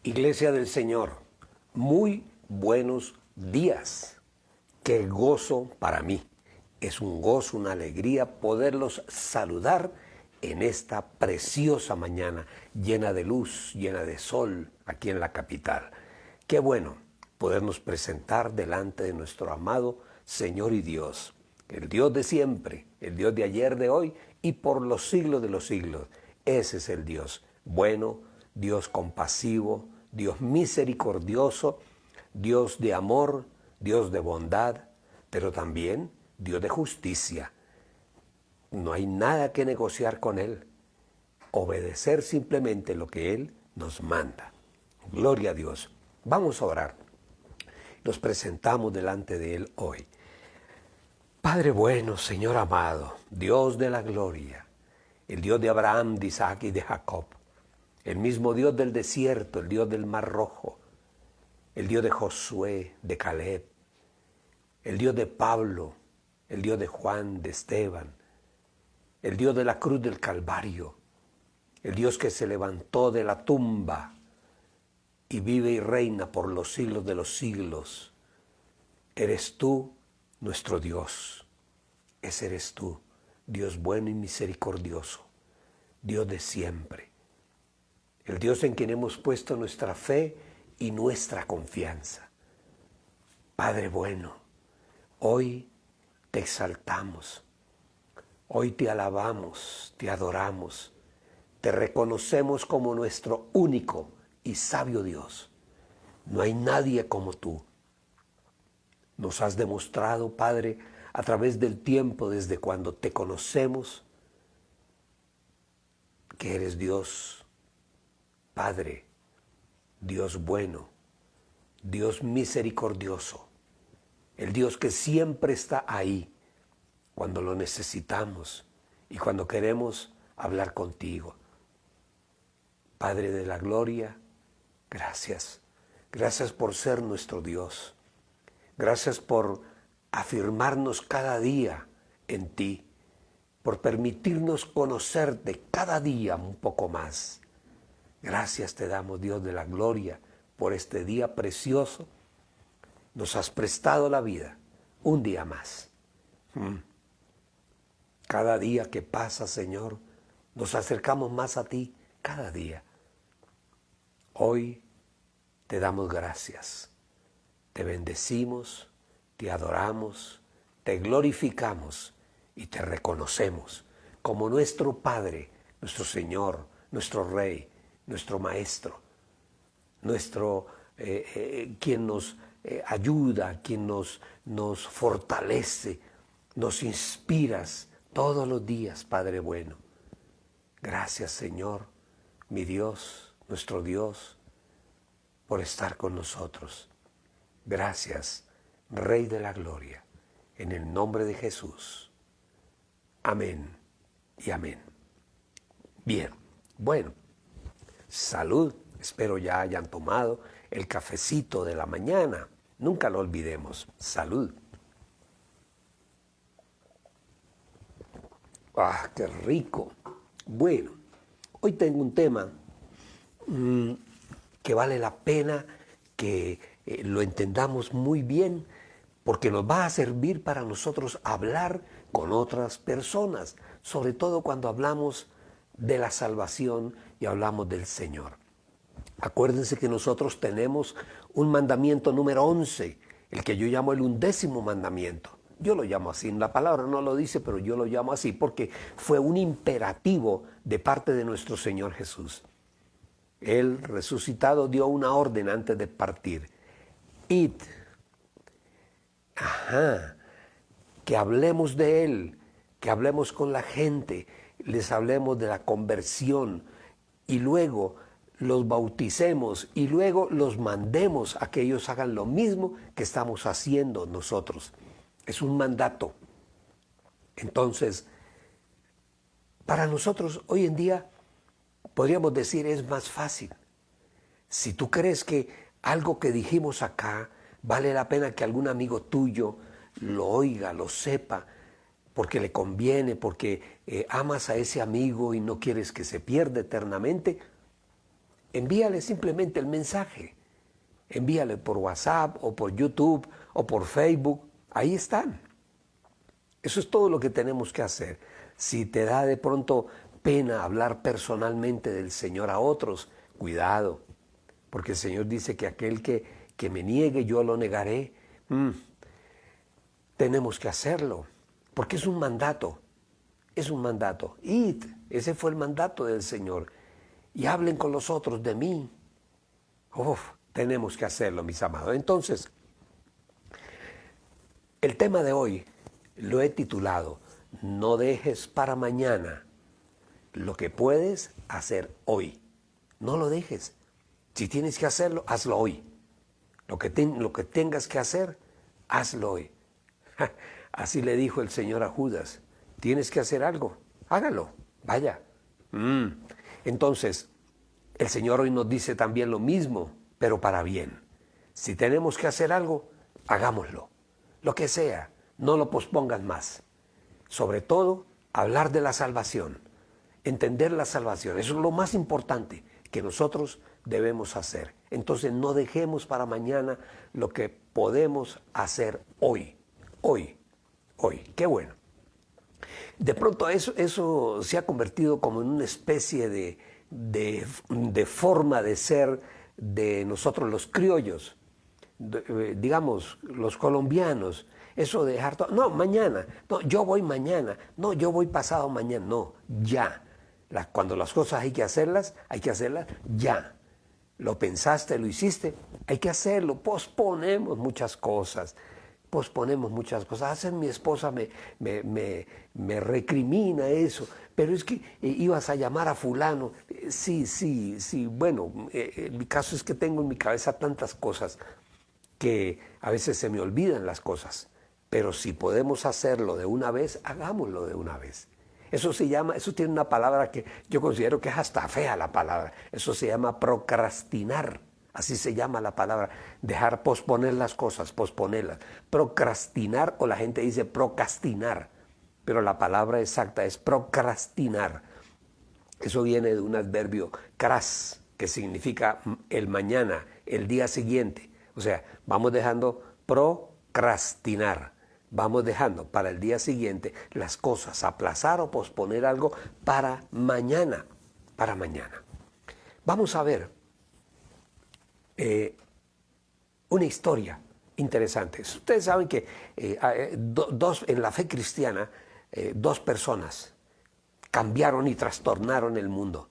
Iglesia del Señor, muy buenos días. Qué gozo para mí. Es un gozo, una alegría poderlos saludar en esta preciosa mañana llena de luz, llena de sol aquí en la capital. Qué bueno podernos presentar delante de nuestro amado Señor y Dios, el Dios de siempre, el Dios de ayer, de hoy y por los siglos de los siglos. Ese es el Dios bueno, Dios compasivo, Dios misericordioso, Dios de amor, Dios de bondad, pero también Dios de justicia. No hay nada que negociar con Él. Obedecer simplemente lo que Él nos manda. Gloria a Dios. Vamos a orar. Nos presentamos delante de Él hoy. Padre bueno, Señor amado, Dios de la gloria, el Dios de Abraham, de Isaac y de Jacob, el mismo Dios del desierto, el Dios del Mar Rojo, el Dios de Josué, de Caleb, el Dios de Pablo, el Dios de Juan, de Esteban, el Dios de la cruz del Calvario, el Dios que se levantó de la tumba y vive y reina por los siglos de los siglos. Eres tú nuestro Dios. Ese eres tú, Dios bueno y misericordioso, Dios de siempre. El Dios en quien hemos puesto nuestra fe y nuestra confianza. Padre bueno, hoy te exaltamos, hoy te alabamos, te adoramos, te reconocemos como nuestro único y sabio Dios. No hay nadie como tú. Nos has demostrado, Padre, a través del tiempo, desde cuando te conocemos, que eres Dios Padre, Dios bueno, Dios misericordioso, el Dios que siempre está ahí cuando lo necesitamos y cuando queremos hablar contigo. Padre de la gloria, gracias. Gracias por ser nuestro Dios. Gracias por afirmarnos cada día en ti, por permitirnos conocerte cada día un poco más. Gracias te damos, Dios de la gloria, por este día precioso. Nos has prestado la vida un día más. Cada día que pasa, Señor, nos acercamos más a ti cada día. Hoy te damos gracias. Te bendecimos, te adoramos, te glorificamos y te reconocemos como nuestro Padre, nuestro Señor, nuestro Rey, nuestro Maestro, quien nos ayuda, quien nos fortalece, nos inspiras todos los días, Padre bueno. Gracias, Señor, mi Dios, nuestro Dios, por estar con nosotros. Gracias, Rey de la gloria, en el nombre de Jesús. Amén y amén. Bien, bueno. Salud, espero ya hayan tomado el cafecito de la mañana. Nunca lo olvidemos. Salud. ¡Ah, qué rico! Bueno, hoy tengo un tema que vale la pena que lo entendamos muy bien, porque nos va a servir para nosotros hablar con otras personas, sobre todo cuando hablamos de la salvación y hablamos del Señor. Acuérdense que nosotros tenemos un mandamiento número 11, el que yo llamo el 11º mandamiento. Yo lo llamo así, la palabra no lo dice, pero yo lo llamo así porque fue un imperativo de parte de nuestro Señor Jesús. Él, resucitado, dio una orden antes de partir. Id. Que hablemos de Él, que hablemos con la gente, les hablemos de la conversión y luego los bauticemos y luego los mandemos a que ellos hagan lo mismo que estamos haciendo nosotros. Es un mandato. Entonces, para nosotros hoy en día, podríamos decir, es más fácil. Si tú crees que algo que dijimos acá vale la pena que algún amigo tuyo lo oiga, lo sepa, porque le conviene, porque amas a ese amigo y no quieres que se pierda eternamente, envíale simplemente el mensaje. Envíale por WhatsApp o por YouTube o por Facebook. Ahí están. Eso es todo lo que tenemos que hacer. Si te da de pronto pena hablar personalmente del Señor a otros, cuidado. Porque el Señor dice que aquel que me niegue, yo lo negaré. Tenemos que hacerlo. Porque es un mandato. Es un mandato. Id. Ese fue el mandato del Señor. Y hablen con los otros de mí. Tenemos que hacerlo, mis amados. Entonces, el tema de hoy lo he titulado, no dejes para mañana lo que puedes hacer hoy. No lo dejes. Si tienes que hacerlo, hazlo hoy. Lo que tengas que hacer, hazlo hoy. Así le dijo el Señor a Judas. Tienes que hacer algo, hágalo, vaya. Entonces, el Señor hoy nos dice también lo mismo, pero para bien. Si tenemos que hacer algo, hagámoslo. Lo que sea, no lo pospongas más. Sobre todo, hablar de la salvación, entender la salvación. Eso es lo más importante que nosotros debemos hacer. Entonces, no dejemos para mañana lo que podemos hacer hoy. Hoy. Qué bueno. De pronto eso se ha convertido como en una especie de forma de ser de nosotros los criollos, digamos, los colombianos. Eso de dejar todo, no, mañana, no, yo voy mañana, no, yo voy pasado mañana, no, ya. Cuando las cosas hay que hacerlas ya. Lo pensaste, lo hiciste, hay que hacerlo. Posponemos muchas cosas. A veces mi esposa me recrimina eso, pero es que ibas a llamar a fulano. Sí, bueno, mi caso es que tengo en mi cabeza tantas cosas que a veces se me olvidan las cosas, pero si podemos hacerlo de una vez, hagámoslo de una vez. Eso tiene una palabra que yo considero que es hasta fea la palabra, eso se llama procrastinar. Así se llama la palabra, posponer las cosas, posponerlas. Procrastinar, o la gente dice procrastinar, pero la palabra exacta es procrastinar. Eso viene de un adverbio cras, que significa el mañana, el día siguiente. O sea, vamos dejando procrastinar. Vamos dejando para el día siguiente las cosas, aplazar o posponer algo para mañana. Vamos a ver una historia interesante. Ustedes saben que en la fe cristiana, dos personas cambiaron y trastornaron el mundo.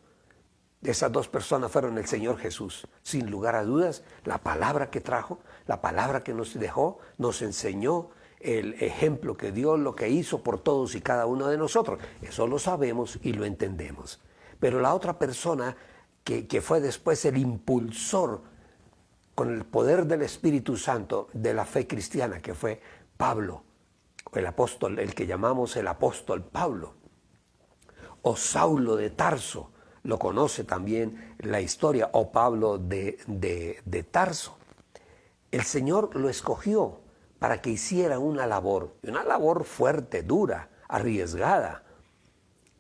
Esas dos personas fueron el Señor Jesús. Sin lugar a dudas, la palabra que trajo, la palabra que nos dejó, nos enseñó el ejemplo que dio, lo que hizo por todos y cada uno de nosotros. Eso lo sabemos y lo entendemos. Pero la otra persona que fue después el impulsor con el poder del Espíritu Santo de la fe cristiana, que fue Pablo, el apóstol, el que llamamos el apóstol Pablo, o Saulo de Tarso, lo conoce también la historia, o Pablo de Tarso. El Señor lo escogió para que hiciera una labor fuerte, dura, arriesgada.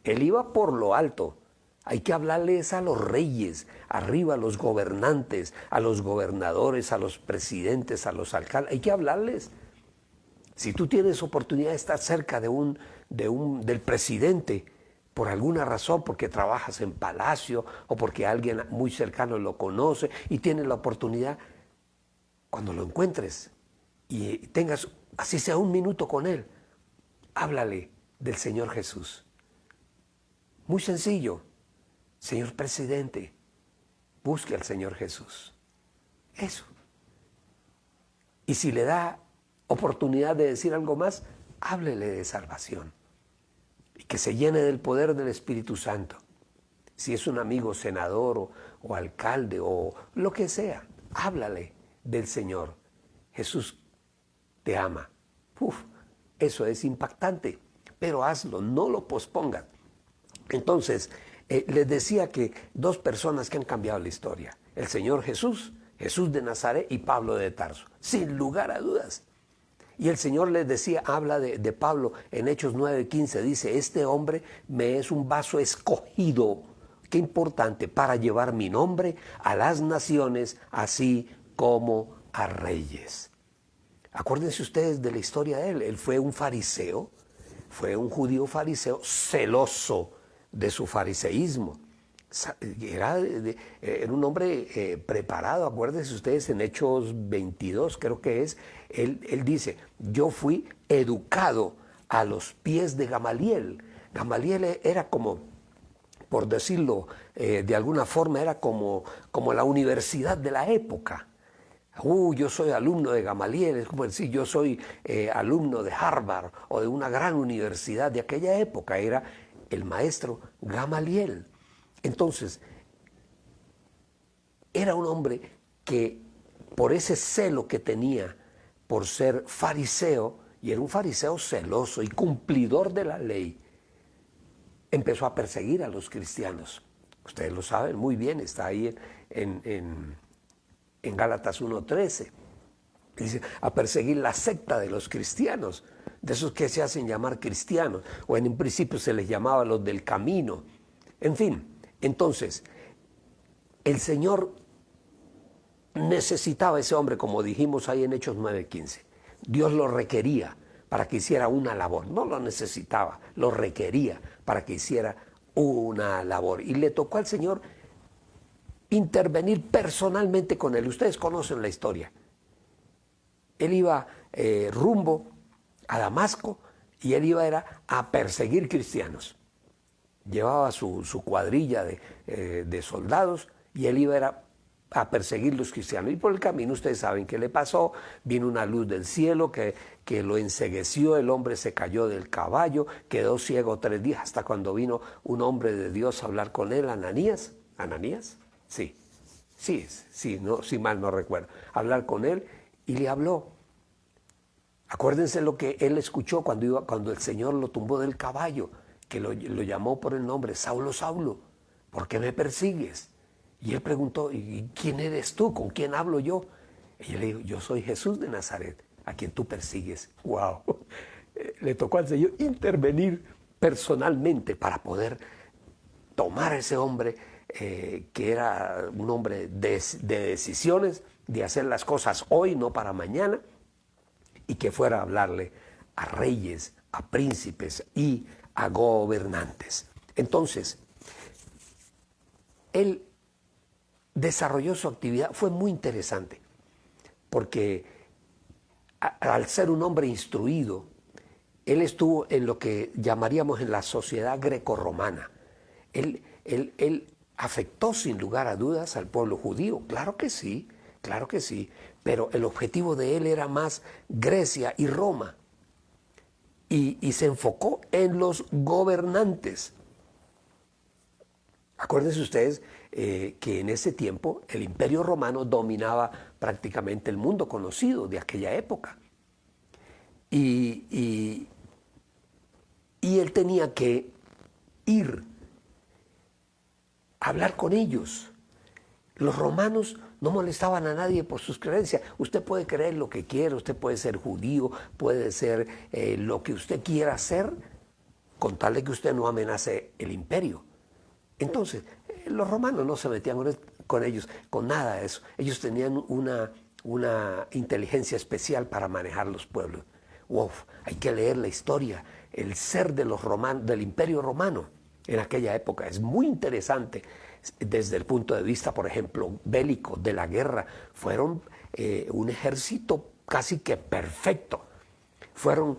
Él iba por lo alto. Hay que hablarles a los reyes, arriba a los gobernantes, a los gobernadores, a los presidentes, a los alcaldes. Hay que hablarles. Si tú tienes oportunidad de estar cerca del presidente, por alguna razón, porque trabajas en palacio o porque alguien muy cercano lo conoce y tienes la oportunidad, cuando lo encuentres y tengas, así sea, un minuto con él, háblale del Señor Jesús. Muy sencillo. Señor presidente, busque al Señor Jesús. Eso. Y si le da oportunidad de decir algo más, háblele de salvación. Y que se llene del poder del Espíritu Santo. Si es un amigo senador o alcalde o lo que sea, háblale del Señor. Jesús te ama. Eso es impactante, pero hazlo, no lo pospongas. Entonces, les decía que dos personas que han cambiado la historia, el Señor Jesús de Nazaret y Pablo de Tarso, sin lugar a dudas. Y el Señor les decía, habla de Pablo en Hechos 9:15, dice, este hombre me es un vaso escogido. qué importante, para llevar mi nombre a las naciones, así como a reyes. Acuérdense ustedes de la historia de él. Él fue un fariseo, fue un judío fariseo celoso de su fariseísmo. Era un hombre preparado. Acuérdense ustedes en Hechos 22, creo que es, él dice, yo fui educado a los pies de Gamaliel. Gamaliel era como, por decirlo de alguna forma, era como la universidad de la época. Yo soy alumno de Gamaliel, es como decir, yo soy alumno de Harvard o de una gran universidad de aquella época, era el maestro Gamaliel. Entonces, era un hombre que por ese celo que tenía por ser fariseo, y era un fariseo celoso y cumplidor de la ley, empezó a perseguir a los cristianos. Ustedes lo saben muy bien, está ahí en Gálatas 1:13. Dice, a perseguir la secta de los cristianos, de esos que se hacen llamar cristianos, o en un principio se les llamaba los del camino. En fin, entonces, el Señor necesitaba a ese hombre, como dijimos ahí en Hechos 9:15. Dios lo requería para que hiciera una labor. No lo necesitaba, lo requería para que hiciera una labor. Y le tocó al Señor intervenir personalmente con él. Ustedes conocen la historia. Él iba rumbo a Damasco y él iba a perseguir cristianos. Llevaba su cuadrilla de soldados y él iba a perseguir los cristianos. Y por el camino ustedes saben qué le pasó. Vino una luz del cielo que lo encegueció, el hombre se cayó del caballo, quedó ciego 3 días hasta cuando vino un hombre de Dios a hablar con él, Ananías. ¿Ananías? Sí, no, si mal no recuerdo. Hablar con él y le habló. Acuérdense lo que él escuchó cuando el Señor lo tumbó del caballo, que lo llamó por el nombre, Saulo, Saulo, ¿por qué me persigues? Y él preguntó, ¿y quién eres tú? ¿Con quién hablo yo? Y él le dijo, yo soy Jesús de Nazaret, a quien tú persigues. ¡Wow! Le tocó al Señor intervenir personalmente para poder tomar a ese hombre que era un hombre de decisiones, de hacer las cosas hoy, no para mañana, y que fuera a hablarle a reyes, a príncipes y a gobernantes. Entonces, él desarrolló su actividad, fue muy interesante, porque al ser un hombre instruido, él estuvo en lo que llamaríamos en la sociedad grecorromana. Él afectó sin lugar a dudas al pueblo judío, claro que sí, pero el objetivo de él era más Grecia y Roma, y se enfocó en los gobernantes. Acuérdense ustedes que en ese tiempo el Imperio Romano dominaba prácticamente el mundo conocido de aquella época. Y él tenía que ir a hablar con ellos. Los romanos no molestaban a nadie por sus creencias. Usted puede creer lo que quiera, usted puede ser judío, puede ser lo que usted quiera hacer, con tal de que usted no amenace el imperio. Entonces, los romanos no se metían con ellos, con nada de eso. Ellos tenían una inteligencia especial para manejar los pueblos. Wow, hay que leer la historia, el ser de los romanos, del Imperio Romano en aquella época. Es muy interesante desde el punto de vista, por ejemplo, bélico, de la guerra. Fueron un ejército casi que perfecto. Fueron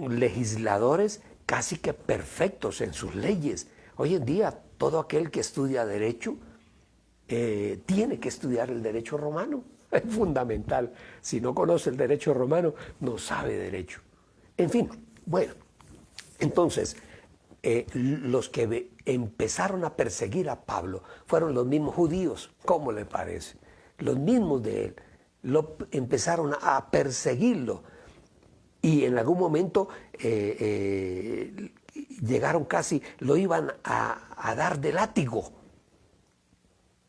legisladores casi que perfectos en sus leyes. Hoy en día, todo aquel que estudia derecho tiene que estudiar el derecho romano. Es fundamental. Si no conoce el derecho romano, no sabe derecho. En fin, bueno, entonces, los que empezaron a perseguir a Pablo fueron los mismos judíos. ¿Cómo le parece? Los mismos de él empezaron a perseguirlo. Y en algún momento llegaron casi, lo iban a dar de látigo.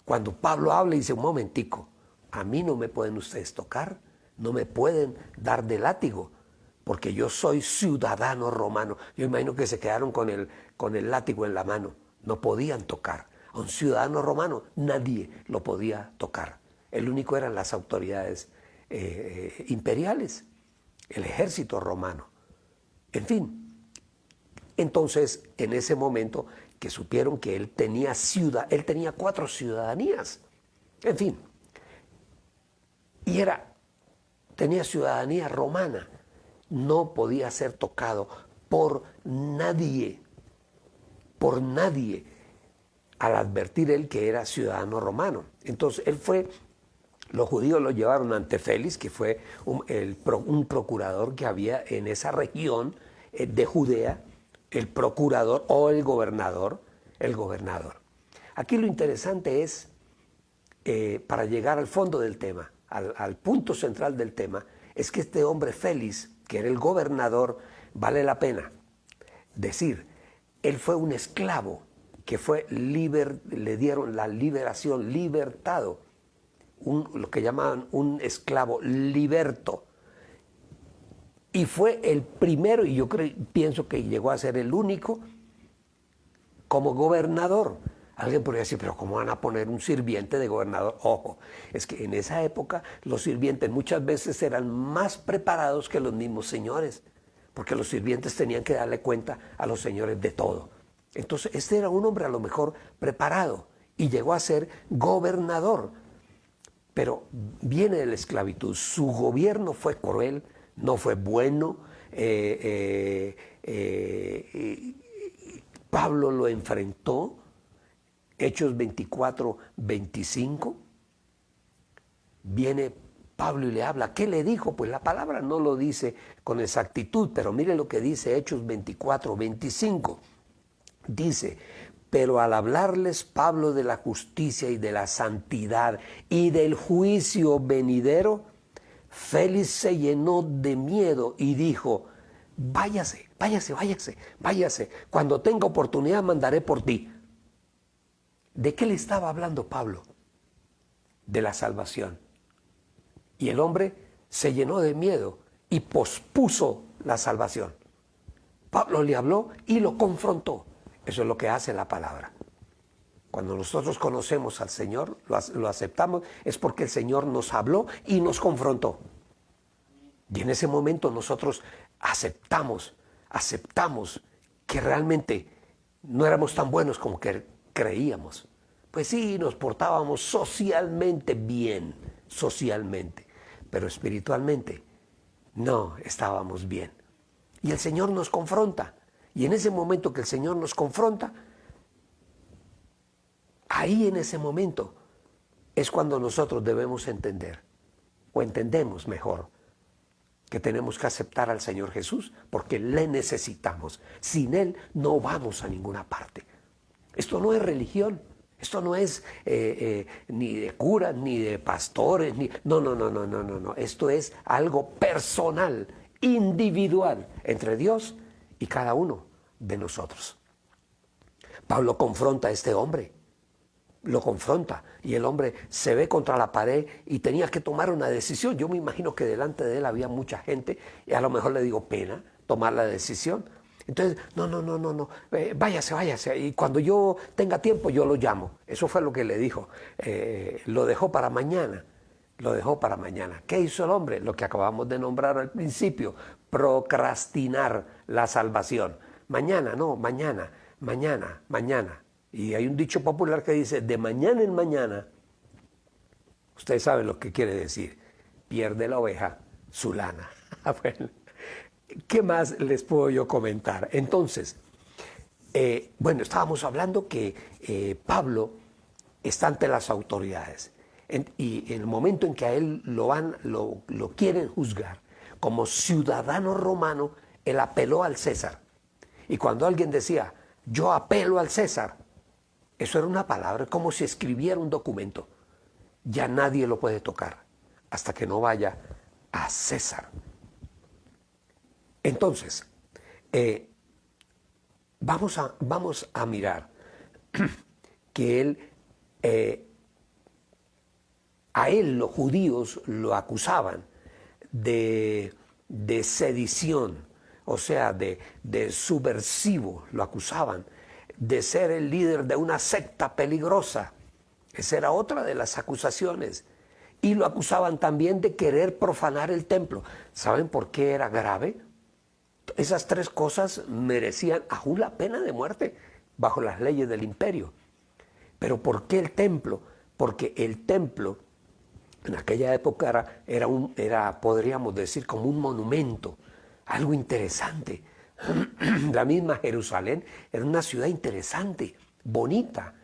Cuando Pablo habla y dice, un momentico, a mí no me pueden ustedes tocar, no me pueden dar de látigo, porque yo soy ciudadano romano. Yo imagino que se quedaron con el látigo en la mano, no podían tocar. a un ciudadano romano, nadie lo podía tocar. El único eran las autoridades imperiales, el ejército romano. En fin, entonces en ese momento que supieron que él tenía 4 ciudadanías, en fin, y tenía ciudadanía romana, no podía ser tocado por nadie, al advertir él que era ciudadano romano. Entonces los judíos lo llevaron ante Félix, que fue un procurador que había en esa región de Judea, el procurador o el gobernador. Aquí lo interesante es, para llegar al fondo del tema, al punto central del tema, es que este hombre Félix, que era el gobernador, vale la pena decir, él fue un esclavo que le dieron la liberación, libertado, lo que llamaban un esclavo liberto. Y fue el primero, y yo pienso que llegó a ser el único, como gobernador. Alguien podría decir, pero ¿cómo van a poner un sirviente de gobernador? Ojo, es que en esa época los sirvientes muchas veces eran más preparados que los mismos señores, porque los sirvientes tenían que darle cuenta a los señores de todo. Entonces, este era un hombre a lo mejor preparado y llegó a ser gobernador, pero viene de la esclavitud. Su gobierno fue cruel, no fue bueno. Pablo lo enfrentó. Hechos 24, 25. Viene Pablo y le habla. ¿Qué le dijo? Pues la palabra no lo dice con exactitud, pero mire lo que dice Hechos 24, 25. Dice, pero al hablarles Pablo de la justicia y de la santidad y del juicio venidero, Félix se llenó de miedo y dijo, váyase. Cuando tenga oportunidad mandaré por ti. ¿De qué le estaba hablando Pablo? De la salvación. Y el hombre se llenó de miedo y pospuso la salvación. Pablo le habló y lo confrontó. Eso es lo que hace la palabra. Cuando nosotros conocemos al Señor, lo aceptamos, es porque el Señor nos habló y nos confrontó. Y en ese momento nosotros aceptamos que realmente no éramos tan buenos como que creíamos. Pues sí, nos portábamos socialmente bien, pero espiritualmente no estábamos bien. Y el Señor nos confronta. Y en ese momento que el Señor nos confronta, ahí en ese momento es cuando nosotros debemos entender, o entendemos mejor, que tenemos que aceptar al Señor Jesús porque le necesitamos. Sin Él no vamos a ninguna parte. Esto no es religión, esto no es ni de curas, ni de pastores, no. Esto es algo personal, individual, entre Dios y cada uno de nosotros. Pablo confronta a este hombre, lo confronta y el hombre se ve contra la pared y tenía que tomar una decisión. Yo me imagino que delante de él había mucha gente y a lo mejor le dio pena tomar la decisión. Entonces, no, váyase, y cuando yo tenga tiempo yo lo llamo. Eso fue lo que le dijo. Lo dejó para mañana. ¿Qué hizo el hombre? Lo que acabamos de nombrar al principio, procrastinar la salvación. Mañana. Y hay un dicho popular que dice, de mañana en mañana, ustedes saben lo que quiere decir, pierde la oveja su lana. Bueno, ¿qué más les puedo yo comentar? Entonces, estábamos hablando que Pablo está ante las autoridades y en el momento en que a él lo quieren juzgar como ciudadano romano, él apeló al César. Y cuando alguien decía, yo apelo al César, eso era una palabra, como si escribiera un documento. Ya nadie lo puede tocar hasta que no vaya a César. Entonces, vamos a mirar que a él los judíos lo acusaban de sedición, o sea, de subversivo, lo acusaban de ser el líder de una secta peligrosa. Esa era otra de las acusaciones. Y lo acusaban también de querer profanar el templo. ¿Saben por qué era grave? Esas tres cosas merecían aún la pena de muerte bajo las leyes del imperio. ¿Pero por qué el templo? Porque el templo en aquella época era, podríamos decir, como un monumento, algo interesante. La misma Jerusalén era una ciudad interesante, bonita,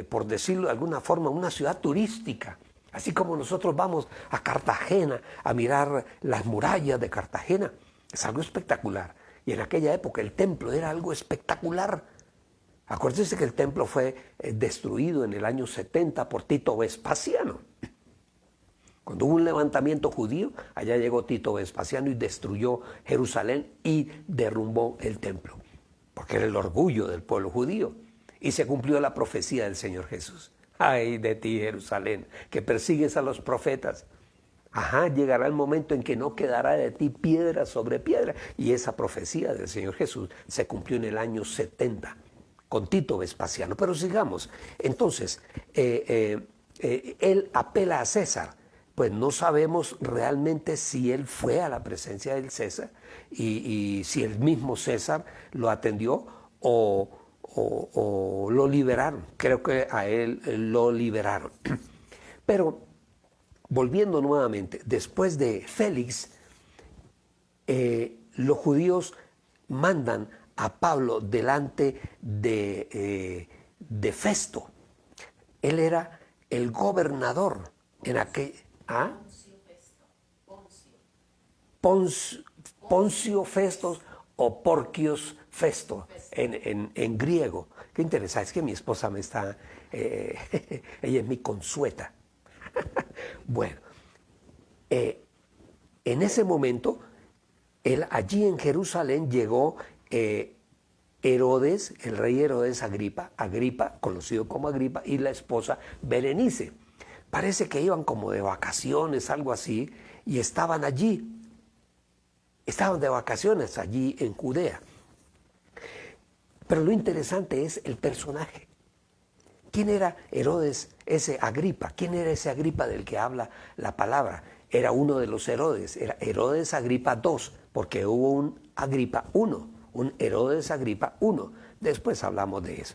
por decirlo de alguna forma, una ciudad turística. Así como nosotros vamos a Cartagena a mirar las murallas de Cartagena, es algo espectacular. Y en aquella época el templo era algo espectacular. Acuérdense que el templo fue destruido en el año 70 por Tito Vespasiano. Cuando hubo un levantamiento judío, allá llegó Tito Vespasiano y destruyó Jerusalén y derrumbó el templo, porque era el orgullo del pueblo judío. Y se cumplió la profecía del Señor Jesús. Ay de ti, Jerusalén, que persigues a los profetas. Ajá, llegará el momento en que no quedará de ti piedra sobre piedra. Y esa profecía del Señor Jesús se cumplió en el año 70 con Tito Vespasiano. Pero sigamos. Entonces, él apela a César. Pues no sabemos realmente si él fue a la presencia del César y si el mismo César lo atendió o lo liberaron. Creo que a él lo liberaron. Pero volviendo nuevamente, después de Félix, los judíos mandan a Pablo delante de Festo. Él era el gobernador en aquel... ¿Ah? Poncio Festos o Porcius Festo en griego. Qué interesante, es que mi esposa me está... ella es mi consueta. Bueno, en ese momento, allí en Jerusalén llegó Herodes, el rey Herodes Agripa, conocido como Agripa, y la esposa Berenice. Parece que iban como de vacaciones, algo así, y estaban allí. Estaban de vacaciones allí en Judea. Pero lo interesante es el personaje. ¿Quién era Herodes, ese Agripa? ¿Quién era ese Agripa del que habla la palabra? Era uno de los Herodes, era Herodes Agripa II, porque hubo un Agripa I, un Herodes Agripa I. Después hablamos de eso.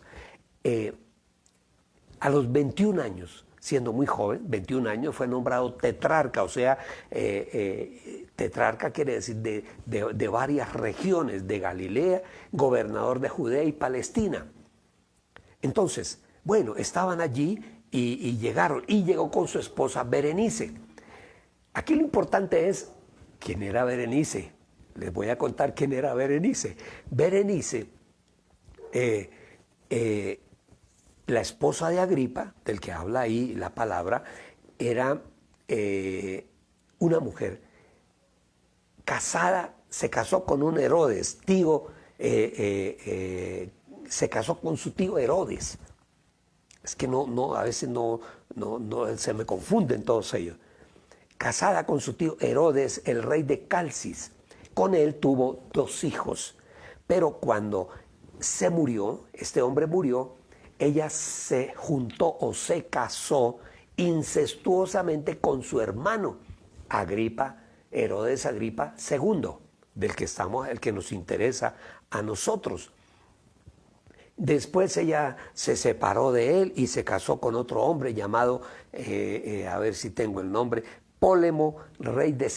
A los 21 años, siendo muy joven, 21 años, fue nombrado tetrarca, o sea, tetrarca quiere decir de varias regiones de Galilea, gobernador de Judea y Palestina. Entonces, bueno, estaban allí y llegaron, y llegó con su esposa Berenice. Aquí lo importante es, ¿quién era Berenice? Les voy a contar quién era Berenice. Berenice, la esposa de Agripa, del que habla ahí la palabra, era una mujer casada, se casó con un Herodes, se casó con su tío Herodes. Es que a veces no se me confunden todos ellos. Casada con su tío Herodes, el rey de Calcis. Con él tuvo 2 hijos. Pero cuando se murió, este hombre murió, ella se juntó o se casó incestuosamente con su hermano Agripa, Herodes Agripa II, del que estamos, el que nos interesa a nosotros. Después ella se separó de él y se casó con otro hombre llamado, a ver si tengo el nombre, Pólemo, rey de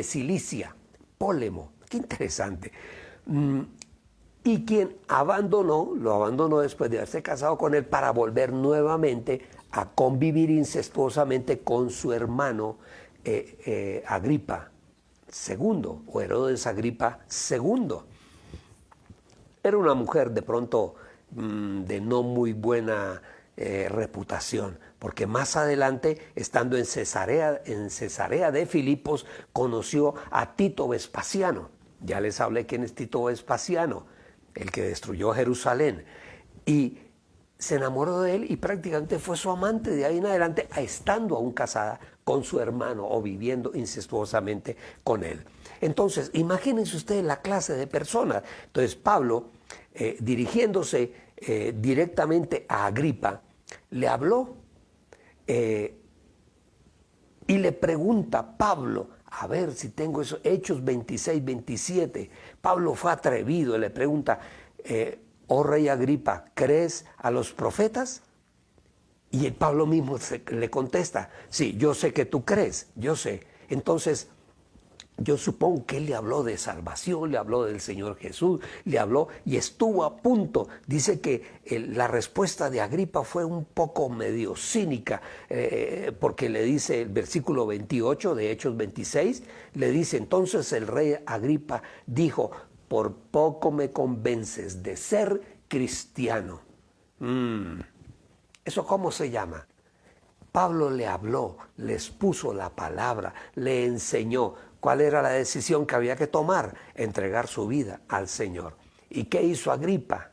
Cilicia. Pólemo, qué interesante. Y quien lo abandonó después de haberse casado con él para volver nuevamente a convivir incestuosamente con su hermano Agripa II, o Herodes Agripa II. Era una mujer de pronto de no muy buena reputación, porque más adelante, estando en Cesarea de Filipos, conoció a Tito Vespasiano. Ya les hablé quién es Tito Vespasiano, el que destruyó Jerusalén, y se enamoró de él y prácticamente fue su amante de ahí en adelante, estando aún casada con su hermano o viviendo incestuosamente con él. Entonces, imagínense ustedes la clase de personas. Entonces, Pablo dirigiéndose directamente a Agripa, le habló y le pregunta Pablo, a ver si tengo eso, Hechos 26, 27. Pablo fue atrevido y le pregunta, oh rey Agripa, ¿crees a los profetas? Y el Pablo mismo le contesta, sí, yo sé que tú crees, yo sé. Entonces, yo supongo que él le habló de salvación, le habló del Señor Jesús, le habló y estuvo a punto. Dice que la respuesta de Agripa fue un poco medio cínica, porque le dice el versículo 28 de Hechos 26, le dice, entonces el rey Agripa dijo, por poco me convences de ser cristiano. ¿Eso cómo se llama? Pablo le habló, les puso la palabra, le enseñó cuál era la decisión que había que tomar, entregar su vida al Señor. ¿Y qué hizo Agripa?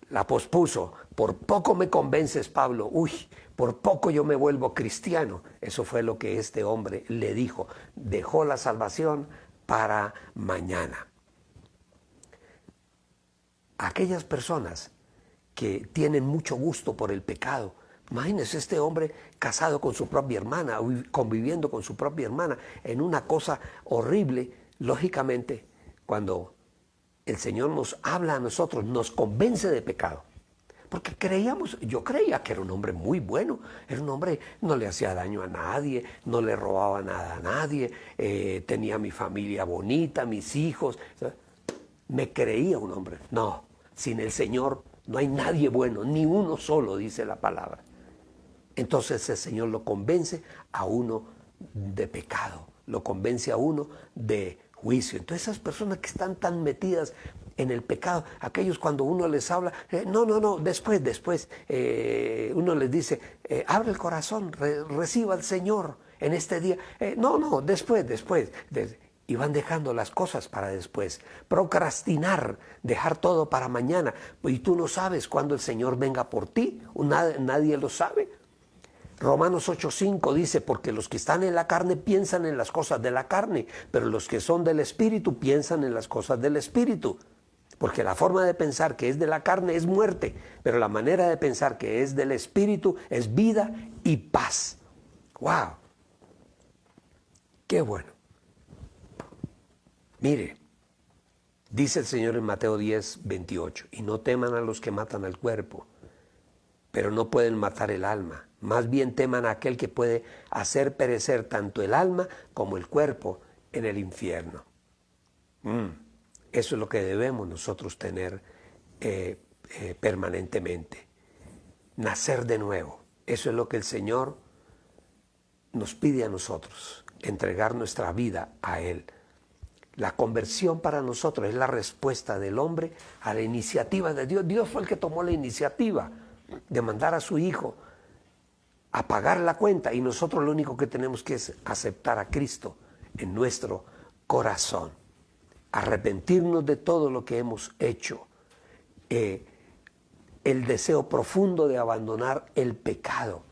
La pospuso. Por poco me convences, Pablo. Uy, por poco yo me vuelvo cristiano. Eso fue lo que este hombre le dijo. Dejó la salvación para mañana. Aquellas personas que tienen mucho gusto por el pecado. Imagínense este hombre casado con su propia hermana, conviviendo con su propia hermana en una cosa horrible. Lógicamente, cuando el Señor nos habla a nosotros, nos convence de pecado. Porque yo creía que era un hombre muy bueno, era un hombre, no le hacía daño a nadie, no le robaba nada a nadie, tenía mi familia bonita, mis hijos. Me creía un hombre. No, sin el Señor no hay nadie bueno, ni uno solo, dice la palabra. Entonces el Señor lo convence a uno de pecado, lo convence a uno de juicio. Entonces esas personas que están tan metidas en el pecado, aquellos cuando uno les habla, no, después, uno les dice, abre el corazón, reciba al Señor en este día. No, después. Y van dejando las cosas para después. Procrastinar, dejar todo para mañana. Y tú no sabes cuándo el Señor venga por ti. Nadie lo sabe. Romanos 8:5 dice, porque los que están en la carne piensan en las cosas de la carne, pero los que son del Espíritu piensan en las cosas del Espíritu. Porque la forma de pensar que es de la carne es muerte, pero la manera de pensar que es del Espíritu es vida y paz. ¡Wow! ¡Qué bueno! Mire, dice el Señor en Mateo 10:28, y no teman a los que matan al cuerpo, pero no pueden matar el alma. Más bien teman a aquel que puede hacer perecer tanto el alma como el cuerpo en el infierno. Eso es lo que debemos nosotros tener permanentemente. Nacer de nuevo. Eso es lo que el Señor nos pide a nosotros, entregar nuestra vida a Él. La conversión para nosotros es la respuesta del hombre a la iniciativa de Dios. Dios fue el que tomó la iniciativa de mandar a su Hijo a pagar la cuenta, y nosotros lo único que tenemos que es aceptar a Cristo en nuestro corazón, arrepentirnos de todo lo que hemos hecho, el deseo profundo de abandonar el pecado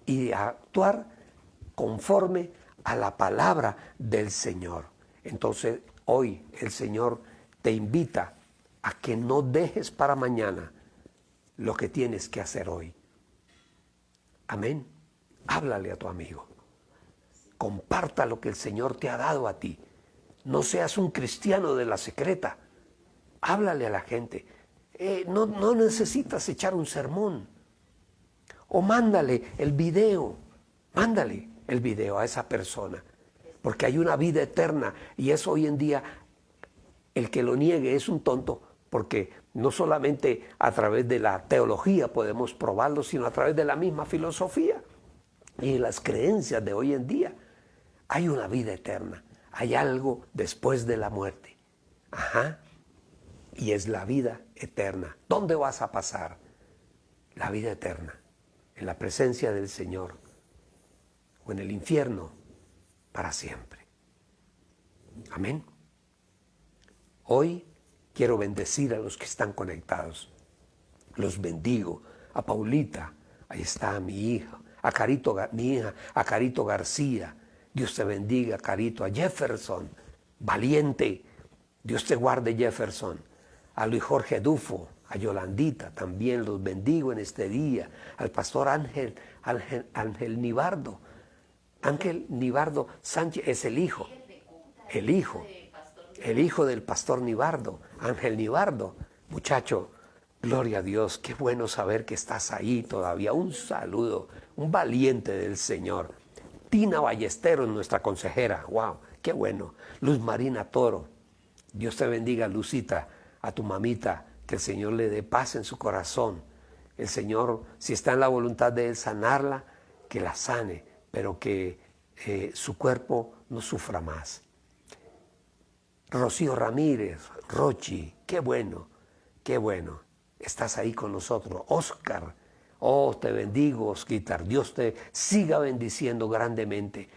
y de actuar conforme a la palabra del Señor. Entonces hoy el Señor te invita a que no dejes para mañana lo que tienes que hacer hoy. Amén. Háblale a tu amigo. Comparta lo que el Señor te ha dado a ti. No seas un cristiano de la secreta. Háblale a la gente. No necesitas echar un sermón. O mándale el video. Mándale el video a esa persona. Porque hay una vida eterna, y eso hoy en día, el que lo niegue es un tonto, porque no solamente a través de la teología podemos probarlo, sino a través de la misma filosofía y las creencias de hoy en día. Hay una vida eterna, hay algo después de la muerte. Y es la vida eterna. ¿Dónde vas a pasar? La vida eterna, en la presencia del Señor, o en el infierno para siempre. Amén. Hoy quiero bendecir a los que están conectados. Los bendigo. A Paulita, ahí está mi hija. A Carito, mi hija, a Carito García. Dios te bendiga, Carito. A Jefferson, valiente. Dios te guarde, Jefferson. a Luis Jorge Dufo, a Yolandita, también los bendigo en este día, al pastor Ángel Nibardo. Ángel Nibardo Sánchez es el hijo del pastor Nibardo, Ángel Nibardo. Muchacho, gloria a Dios, qué bueno saber que estás ahí todavía. Un saludo, un valiente del Señor. Tina Ballesteros, nuestra consejera, wow, qué bueno. Luz Marina Toro, Dios te bendiga, Lucita, a tu mamita, que el Señor le dé paz en su corazón. El Señor, si está en la voluntad de Él sanarla, que la sane, pero que su cuerpo no sufra más. Rocío Ramírez, Rochi, qué bueno, estás ahí con nosotros. Oscar, oh, te bendigo, Osquitar, Dios te siga bendiciendo grandemente.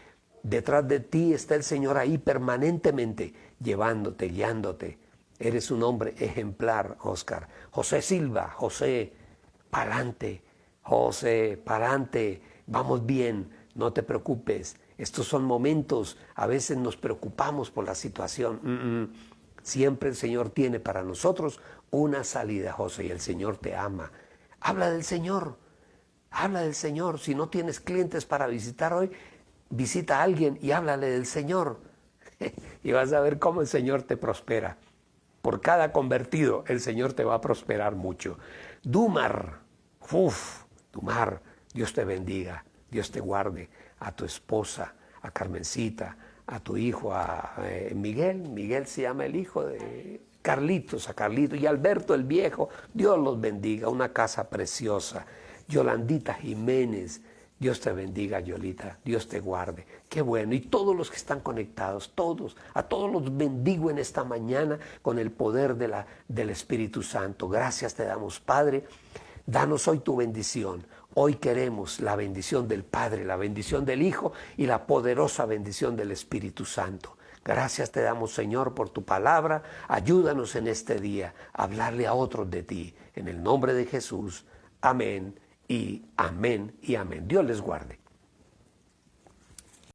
Detrás de ti está el Señor ahí permanentemente, llevándote, guiándote. Eres un hombre ejemplar, Oscar. José Silva, José, pa'lante, José, pa'lante, vamos bien, no te preocupes. Estos son momentos, a veces nos preocupamos por la situación. Siempre el Señor tiene para nosotros una salida, José, y el Señor te ama. Habla del Señor, habla del Señor. Si no tienes clientes para visitar hoy, visita a alguien y háblale del Señor. Y vas a ver cómo el Señor te prospera. Por cada convertido, el Señor te va a prosperar mucho. Dumar, Dumar, Dios te bendiga, Dios te guarde. A tu esposa, a Carmencita, a tu hijo, a Miguel se llama el hijo de Carlitos, a Carlitos y Alberto el viejo, Dios los bendiga, una casa preciosa. Yolandita Jiménez, Dios te bendiga, Yolita, Dios te guarde, qué bueno. Y todos los que están conectados, a todos los bendigo en esta mañana con el poder del Espíritu Santo. Gracias te damos, Padre, danos hoy tu bendición. Hoy queremos la bendición del Padre, la bendición del Hijo y la poderosa bendición del Espíritu Santo. Gracias te damos, Señor, por tu palabra. Ayúdanos en este día a hablarle a otros de ti. En el nombre de Jesús. Amén y amén y amén. Dios les guarde.